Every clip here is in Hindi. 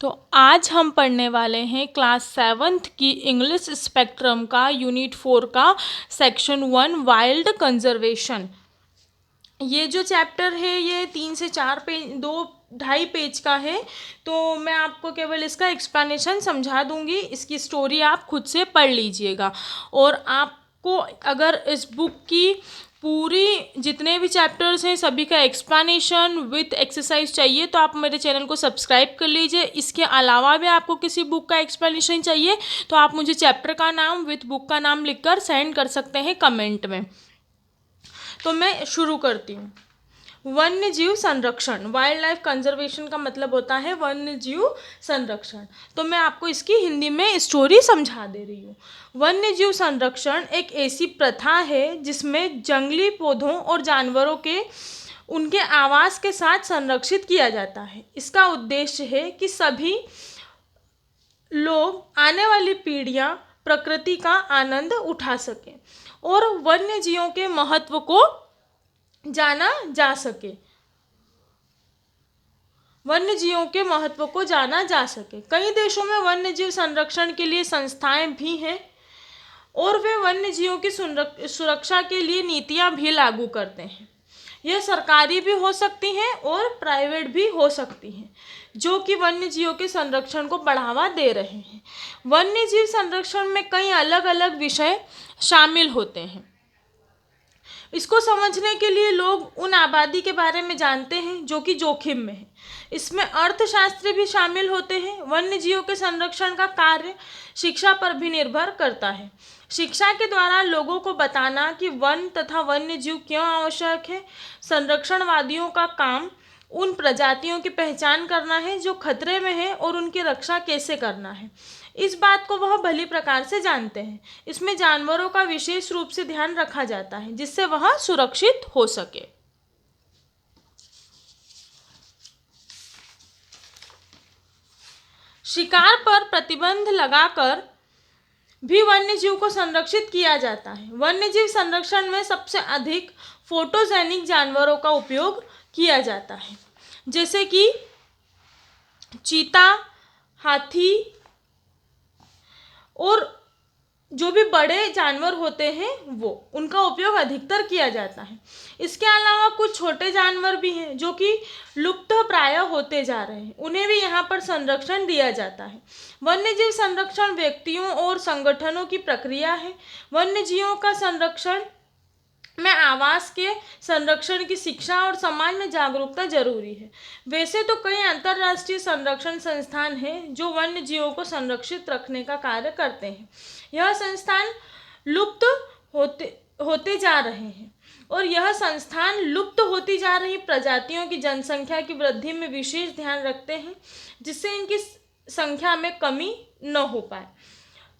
तो आज हम पढ़ने वाले हैं क्लास 7th की इंग्लिश स्पेक्ट्रम का यूनिट 4 का सेक्शन 1 वाइल्ड कंजर्वेशन। ये जो चैप्टर है ये 3 से 4 पेज 2-2.5 पेज का है। तो मैं आपको केवल इसका एक्सप्लेनेशन समझा दूंगी, इसकी स्टोरी आप खुद से पढ़ लीजिएगा। और आपको अगर इस बुक की पूरी जितने भी चैप्टर्स हैं सभी का एक्सप्लेनेशन विथ एक्सरसाइज चाहिए तो आप मेरे चैनल को सब्सक्राइब कर लीजिए। इसके अलावा भी आपको किसी बुक का एक्सप्लेनेशन चाहिए तो आप मुझे चैप्टर का नाम विथ बुक का नाम लिखकर सेंड कर सकते हैं कमेंट में। तो मैं शुरू करती हूँ। वन्य जीव संरक्षण, वाइल्ड लाइफ कंजर्वेशन का मतलब होता है वन्य जीव संरक्षण। तो मैं आपको इसकी हिंदी में स्टोरी समझा दे रही हूँ। वन्य जीव संरक्षण एक ऐसी प्रथा है जिसमें जंगली पौधों और जानवरों के उनके आवास के साथ संरक्षित किया जाता है। इसका उद्देश्य है कि सभी लोग आने वाली पीढ़ियाँ प्रकृति का आनंद उठा सकें और वन्य जीवों के महत्व को जाना जा सके, वन्य जीवों के महत्व को जाना जा सके। कई देशों में वन्य जीव संरक्षण के लिए संस्थाएं भी हैं और वे वन्य जीवों की सुरक्षा के लिए नीतियां भी लागू करते हैं। यह सरकारी भी हो सकती हैं और प्राइवेट भी हो सकती हैं जो कि वन्य जीवों के संरक्षण को बढ़ावा दे रहे हैं। वन्य जीव संरक्षण में कई अलग अलग विषय शामिल होते हैं। इसको समझने के लिए लोग उन आबादी के बारे में जानते हैं जो कि जोखिम में है। इसमें अर्थशास्त्री भी शामिल होते हैं। वन्य जीवों के संरक्षण का कार्य शिक्षा पर भी निर्भर करता है। शिक्षा के द्वारा लोगों को बताना कि वन तथा वन्य जीव क्यों आवश्यक है। संरक्षणवादियों का काम उन प्रजातियों की पहचान करना है जो खतरे में है और उनकी रक्षा कैसे करना है। इस बात को वह भली प्रकार से जानते हैं। इसमें जानवरों का विशेष रूप से ध्यान रखा जाता है जिससे वह सुरक्षित हो सके। शिकार पर प्रतिबंध लगाकर भी वन्य जीव को संरक्षित किया जाता है। वन्य जीव संरक्षण में सबसे अधिक फोटोजेनिक जानवरों का उपयोग किया जाता है जैसे कि चीता, हाथी और जो भी बड़े जानवर होते हैं वो उनका उपयोग अधिकतर किया जाता है। इसके अलावा कुछ छोटे जानवर भी हैं जो कि लुप्त प्राय होते जा रहे हैं, उन्हें भी यहाँ पर संरक्षण दिया जाता है। वन्यजीव संरक्षण व्यक्तियों और संगठनों की प्रक्रिया है। वन्यजीवों का संरक्षण में आवास के संरक्षण की शिक्षा और समाज में जागरूकता जरूरी है। वैसे तो कई अंतर्राष्ट्रीय संरक्षण संस्थान हैं जो वन्य जीवों को संरक्षित रखने का कार्य करते हैं। यह संस्थान लुप्त होते जा रहे हैं और यह संस्थान लुप्त होती जा रही प्रजातियों की जनसंख्या की वृद्धि में विशेष ध्यान रखते हैं जिससे इनकी संख्या में कमी न हो पाए।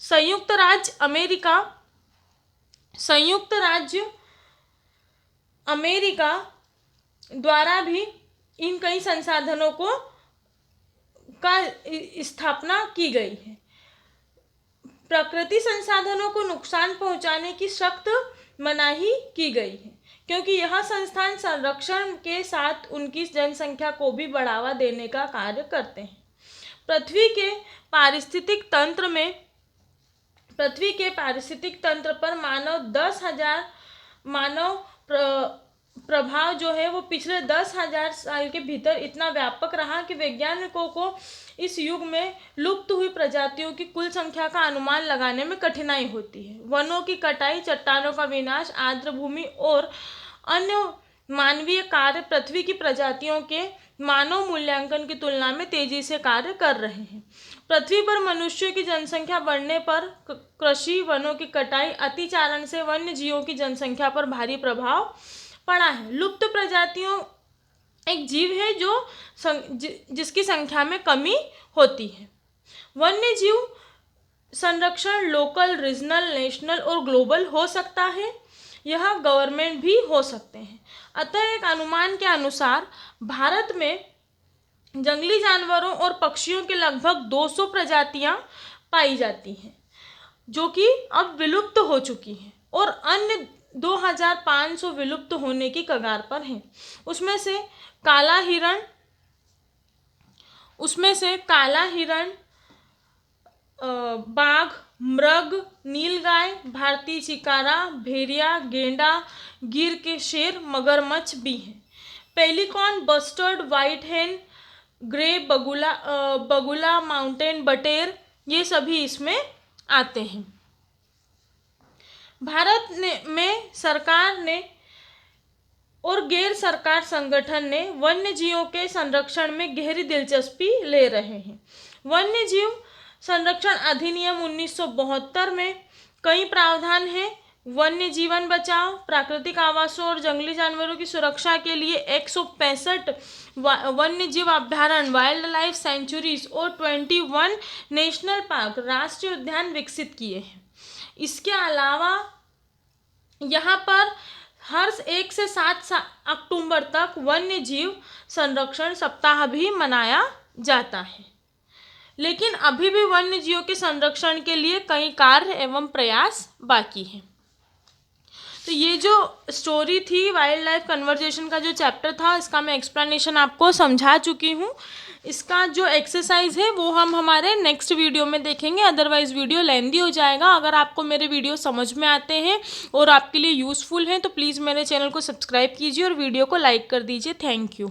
संयुक्त राज्य अमेरिका द्वारा भी इन कई संसाधनों का स्थापना की गई है। प्रकृति संसाधनों को नुकसान पहुंचाने की सख्त मनाही की गई है क्योंकि यह संस्थान संरक्षण के साथ उनकी जनसंख्या को भी बढ़ावा देने का कार्य करते हैं। पृथ्वी के पारिस्थितिक तंत्र पर मानव प्रभाव जो है वो पिछले 10,000 साल के भीतर इतना व्यापक रहा कि वैज्ञानिकों को इस युग में लुप्त हुई प्रजातियों की कुल संख्या का अनुमान लगाने में कठिनाई होती है। वनों की कटाई, चट्टानों का विनाश, आर्द्र भूमि और अन्य मानवीय कार्य पृथ्वी की प्रजातियों के मानव मूल्यांकन की तुलना में तेजी से कार्य कर रहे हैं। पृथ्वी पर मनुष्यों की जनसंख्या बढ़ने पर कृषि, वनों की कटाई, अतिचारण से वन्य जीवों की जनसंख्या पर भारी प्रभाव पड़ा है। लुप्त प्रजातियों एक जीव है जिसकी संख्या में कमी होती है। वन्य जीव संरक्षण लोकल, रीजनल, नेशनल और ग्लोबल हो सकता है। यह गवर्नमेंट भी हो सकते हैं। अतः एक अनुमान के अनुसार भारत में जंगली जानवरों और पक्षियों के लगभग 200 प्रजातियां पाई जाती हैं जो कि अब विलुप्त हो चुकी हैं और अन्य 2500 विलुप्त होने की कगार पर हैं। उसमें से काला हिरण, उसमें से काला हिरण, बाघ, मृग, नीलगाय, भारतीय चिकारा, भेड़िया, गेंडा, गिर के शेर, मगरमच्छ भी हैं। पेलिकॉन, बस्टर्ड, व्हाइट हेन, ग्रे बगुला, माउंटेन बटेर, ये सभी इसमें आते हैं। भारत में सरकार ने और गैर सरकार संगठन ने वन्य जीवों के संरक्षण में गहरी दिलचस्पी ले रहे हैं। वन्य जीव संरक्षण अधिनियम 1972 में कई प्रावधान हैं। वन्य जीवन बचाओ, प्राकृतिक आवासों और जंगली जानवरों की सुरक्षा के लिए 165 वन्य जीव अभ्यारण्य, वाइल्ड लाइफ सेंचुरीज और 21 नेशनल पार्क, राष्ट्रीय उद्यान विकसित किए हैं। इसके अलावा यहाँ पर हर 1 से 7 अक्टूबर तक वन्य जीव संरक्षण सप्ताह भी मनाया जाता है। लेकिन अभी भी वन्य जीवों के संरक्षण के लिए कई कार्य एवं प्रयास बाकी हैं। तो ये जो स्टोरी थी वाइल्ड लाइफ कन्वर्जेशन का जो चैप्टर था, इसका मैं एक्सप्लेनेशन आपको समझा चुकी हूँ। इसका जो एक्सरसाइज है वो हम हमारे नेक्स्ट वीडियो में देखेंगे, अदरवाइज़ वीडियो लेंदी हो जाएगा। अगर आपको मेरे वीडियो समझ में आते हैं और आपके लिए यूज़फुल हैं तो प्लीज़ मेरे चैनल को सब्सक्राइब कीजिए और वीडियो को लाइक कर दीजिए। Thank you.